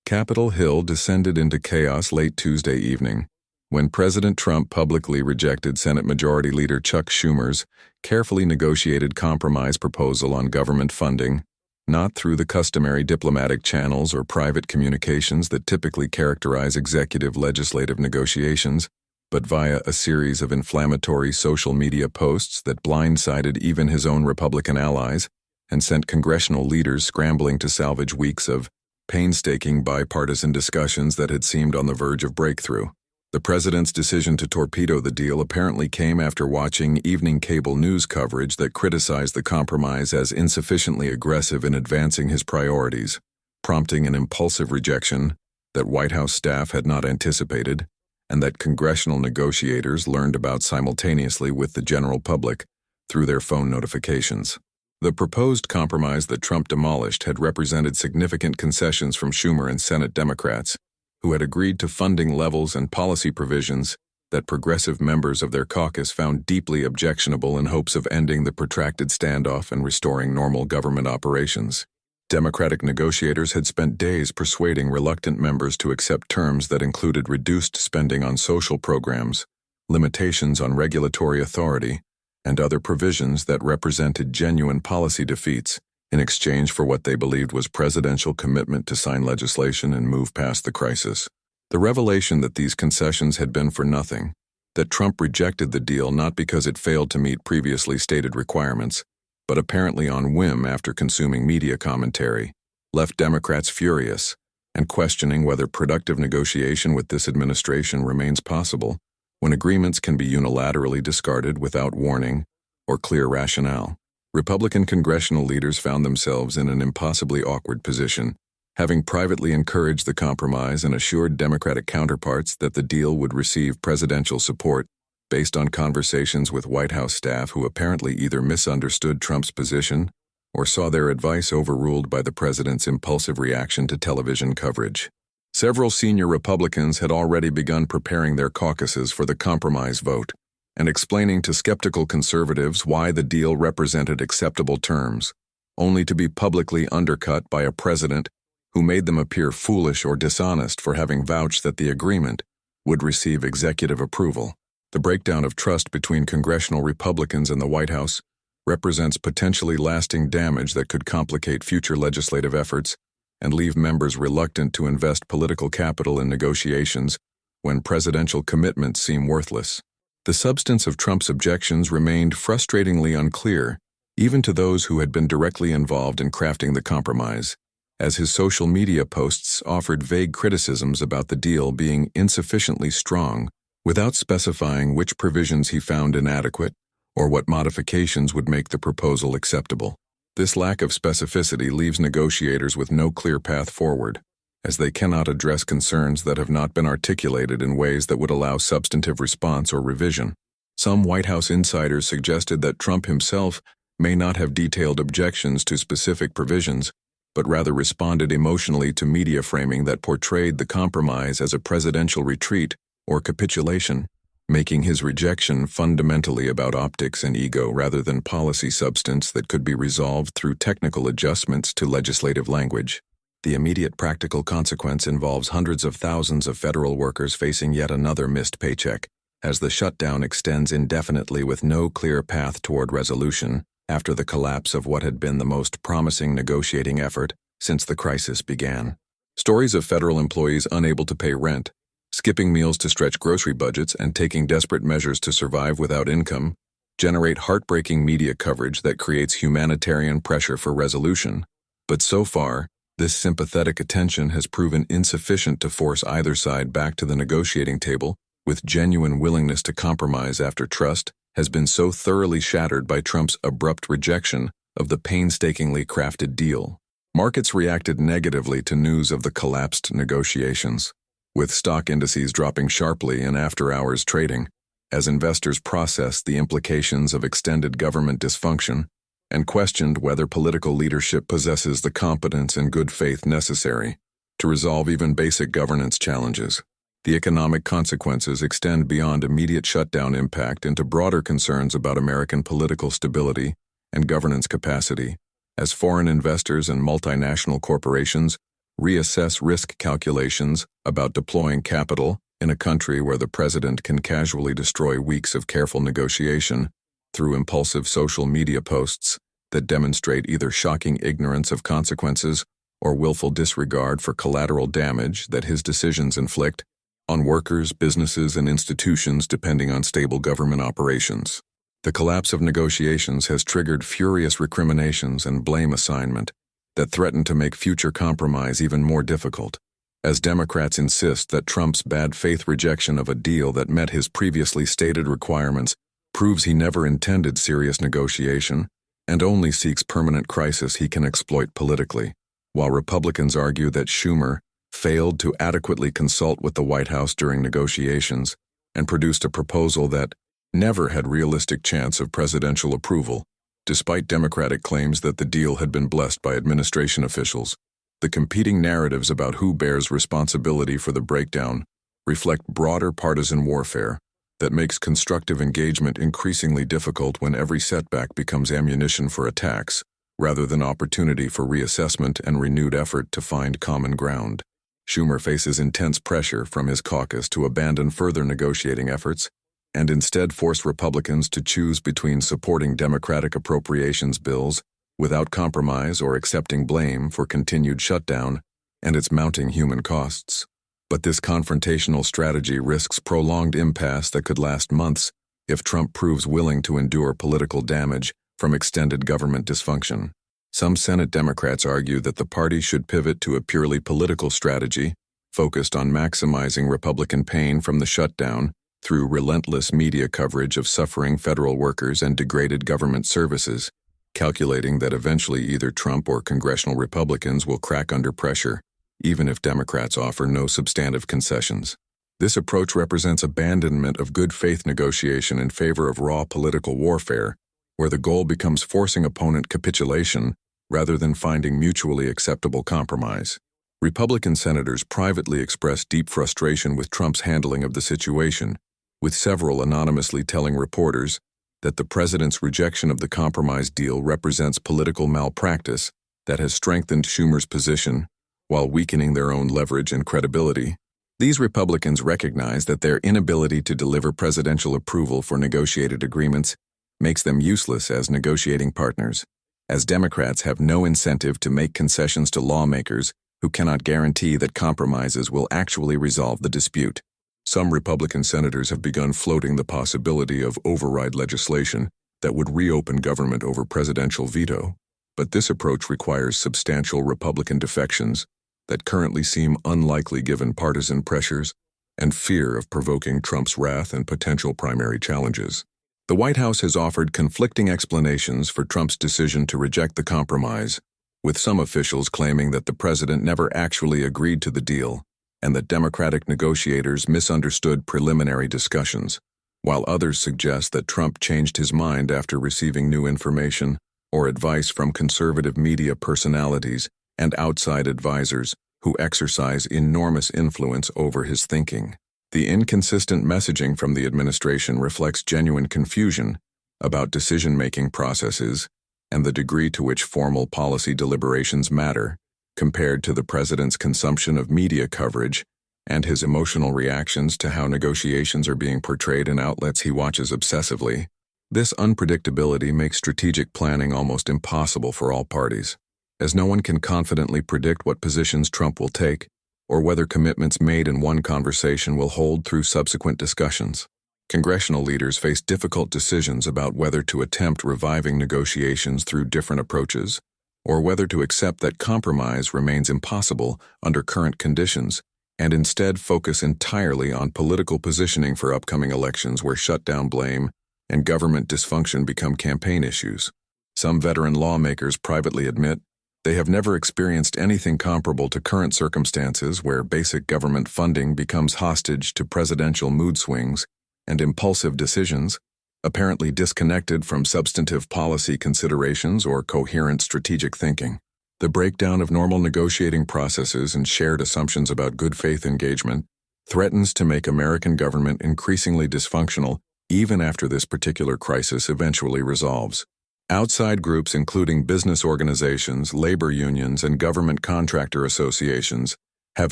Capitol Hill descended into chaos late Tuesday evening, when President Trump publicly rejected Senate Majority Leader Chuck Schumer's carefully negotiated compromise proposal on government funding, not through the customary diplomatic channels or private communications that typically characterize executive legislative negotiations, but via a series of inflammatory social media posts that blindsided even his own Republican allies and sent congressional leaders scrambling to salvage weeks of painstaking bipartisan discussions that had seemed on the verge of breakthrough. The president's decision to torpedo the deal apparently came after watching evening cable news coverage that criticized the compromise as insufficiently aggressive in advancing his priorities, prompting an impulsive rejection that White House staff had not anticipated and that congressional negotiators learned about simultaneously with the general public through their phone notifications. The proposed compromise that Trump demolished had represented significant concessions from Schumer and Senate Democrats, who had agreed to funding levels and policy provisions that progressive members of their caucus found deeply objectionable in hopes of ending the protracted standoff and restoring normal government operations. Democratic negotiators had spent days persuading reluctant members to accept terms that included reduced spending on social programs, limitations on regulatory authority, and other provisions that represented genuine policy defeats in exchange for what they believed was presidential commitment to sign legislation and move past the crisis. The revelation that these concessions had been for nothing, that Trump rejected the deal not because it failed to meet previously stated requirements, but apparently on whim after consuming media commentary, left Democrats furious and questioning whether productive negotiation with this administration remains possible when agreements can be unilaterally discarded without warning or clear rationale. Republican congressional leaders found themselves in an impossibly awkward position, having privately encouraged the compromise and assured Democratic counterparts that the deal would receive presidential support based on conversations with White House staff who apparently either misunderstood Trump's position or saw their advice overruled by the president's impulsive reaction to television coverage. Several senior Republicans had already begun preparing their caucuses for the compromise vote and explaining to skeptical conservatives why the deal represented acceptable terms, only to be publicly undercut by a president who made them appear foolish or dishonest for having vouched that the agreement would receive executive approval. The breakdown of trust between congressional Republicans and the White House represents potentially lasting damage that could complicate future legislative efforts and leave members reluctant to invest political capital in negotiations when presidential commitments seem worthless. The substance of Trump's objections remained frustratingly unclear, even to those who had been directly involved in crafting the compromise, as his social media posts offered vague criticisms about the deal being insufficiently strong, without specifying which provisions he found inadequate or what modifications would make the proposal acceptable. This lack of specificity leaves negotiators with no clear path forward, as they cannot address concerns that have not been articulated in ways that would allow substantive response or revision. Some White House insiders suggested that Trump himself may not have detailed objections to specific provisions, but rather responded emotionally to media framing that portrayed the compromise as a presidential retreat or capitulation, making his rejection fundamentally about optics and ego rather than policy substance that could be resolved through technical adjustments to legislative language. The immediate practical consequence involves hundreds of thousands of federal workers facing yet another missed paycheck, as the shutdown extends indefinitely with no clear path toward resolution after the collapse of what had been the most promising negotiating effort since the crisis began. Stories of federal employees unable to pay rent, skipping meals to stretch grocery budgets, and taking desperate measures to survive without income generate heartbreaking media coverage that creates humanitarian pressure for resolution. But so far, this sympathetic attention has proven insufficient to force either side back to the negotiating table with genuine willingness to compromise after trust has been so thoroughly shattered by Trump's abrupt rejection of the painstakingly crafted deal. Markets reacted negatively to news of the collapsed negotiations, with stock indices dropping sharply in after-hours trading, as investors processed the implications of extended government dysfunction and questioned whether political leadership possesses the competence and good faith necessary to resolve even basic governance challenges. The economic consequences extend beyond immediate shutdown impact into broader concerns about American political stability and governance capacity, as foreign investors and multinational corporations reassess risk calculations about deploying capital in a country where the president can casually destroy weeks of careful negotiation through impulsive social media posts that demonstrate either shocking ignorance of consequences or willful disregard for collateral damage that his decisions inflict on workers, businesses, and institutions depending on stable government operations. The collapse of negotiations has triggered furious recriminations and blame assignment that threaten to make future compromise even more difficult, as Democrats insist that Trump's bad faith rejection of a deal that met his previously stated requirements proves he never intended serious negotiation and only seeks permanent crisis he can exploit politically, while Republicans argue that Schumer failed to adequately consult with the White House during negotiations and produced a proposal that never had realistic chance of presidential approval, despite Democratic claims that the deal had been blessed by administration officials. The competing narratives about who bears responsibility for the breakdown reflect broader partisan warfare that makes constructive engagement increasingly difficult when every setback becomes ammunition for attacks, rather than opportunity for reassessment and renewed effort to find common ground. Schumer faces intense pressure from his caucus to abandon further negotiating efforts and instead force Republicans to choose between supporting Democratic appropriations bills without compromise or accepting blame for continued shutdown and its mounting human costs. But this confrontational strategy risks prolonged impasse that could last months if Trump proves willing to endure political damage from extended government dysfunction. Some Senate Democrats argue that the party should pivot to a purely political strategy focused on maximizing Republican pain from the shutdown through relentless media coverage of suffering federal workers and degraded government services, calculating that eventually either Trump or congressional Republicans will crack under pressure, even if Democrats offer no substantive concessions. This approach represents abandonment of good faith negotiation in favor of raw political warfare, where the goal becomes forcing opponent capitulation rather than finding mutually acceptable compromise. Republican senators privately expressed deep frustration with Trump's handling of the situation, with several anonymously telling reporters that the president's rejection of the compromise deal represents political malpractice that has strengthened Schumer's position while weakening their own leverage and credibility. These Republicans recognize that their inability to deliver presidential approval for negotiated agreements makes them useless as negotiating partners, as Democrats have no incentive to make concessions to lawmakers who cannot guarantee that compromises will actually resolve the dispute. Some Republican senators have begun floating the possibility of override legislation that would reopen government over presidential veto, but this approach requires substantial Republican defections that currently seem unlikely given partisan pressures and fear of provoking Trump's wrath and potential primary challenges. The White House has offered conflicting explanations for Trump's decision to reject the compromise, with some officials claiming that the president never actually agreed to the deal and that Democratic negotiators misunderstood preliminary discussions, while others suggest that Trump changed his mind after receiving new information or advice from conservative media personalities and outside advisors who exercise enormous influence over his thinking. The inconsistent messaging from the administration reflects genuine confusion about decision-making processes and the degree to which formal policy deliberations matter, compared to the president's consumption of media coverage and his emotional reactions to how negotiations are being portrayed in outlets he watches obsessively. This unpredictability makes strategic planning almost impossible for all parties, as no one can confidently predict what positions Trump will take or whether commitments made in one conversation will hold through subsequent discussions. Congressional leaders face difficult decisions about whether to attempt reviving negotiations through different approaches, or whether to accept that compromise remains impossible under current conditions and instead focus entirely on political positioning for upcoming elections where shutdown blame and government dysfunction become campaign issues. Some veteran lawmakers privately admit they have never experienced anything comparable to current circumstances where basic government funding becomes hostage to presidential mood swings and impulsive decisions, apparently disconnected from substantive policy considerations or coherent strategic thinking. The breakdown of normal negotiating processes and shared assumptions about good faith engagement threatens to make American government increasingly dysfunctional even after this particular crisis eventually resolves. Outside groups including business organizations, labor unions, and government contractor associations have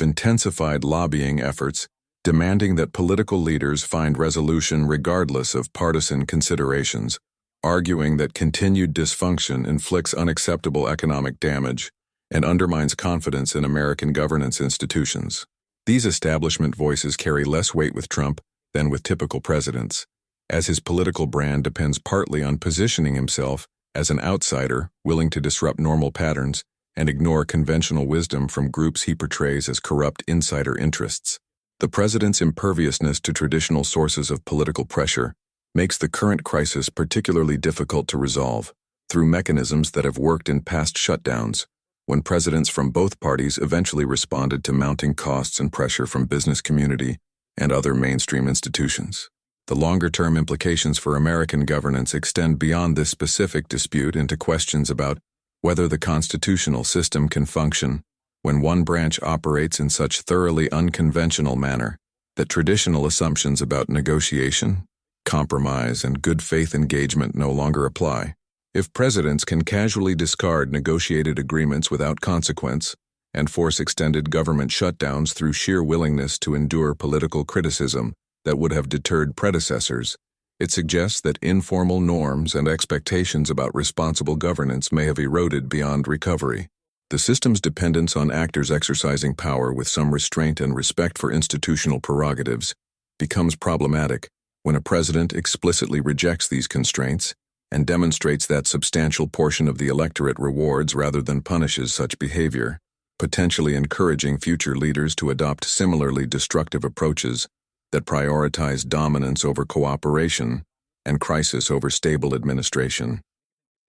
intensified lobbying efforts, demanding that political leaders find resolution regardless of partisan considerations, arguing that continued dysfunction inflicts unacceptable economic damage and undermines confidence in American governance institutions. These establishment voices carry less weight with Trump than with typical presidents, as his political brand depends partly on positioning himself as an outsider willing to disrupt normal patterns and ignore conventional wisdom from groups he portrays as corrupt insider interests. The president's imperviousness to traditional sources of political pressure makes the current crisis particularly difficult to resolve through mechanisms that have worked in past shutdowns, when presidents from both parties eventually responded to mounting costs and pressure from business community and other mainstream institutions. The longer-term implications for American governance extend beyond this specific dispute into questions about whether the constitutional system can function when one branch operates in such thoroughly unconventional manner that traditional assumptions about negotiation, compromise, and good faith engagement no longer apply. If presidents can casually discard negotiated agreements without consequence and force extended government shutdowns through sheer willingness to endure political criticism that would have deterred predecessors, it suggests that informal norms and expectations about responsible governance may have eroded beyond recovery. The system's dependence on actors exercising power with some restraint and respect for institutional prerogatives becomes problematic when a president explicitly rejects these constraints and demonstrates that substantial portion of the electorate rewards rather than punishes such behavior, potentially encouraging future leaders to adopt similarly destructive approaches that prioritize dominance over cooperation and crisis over stable administration.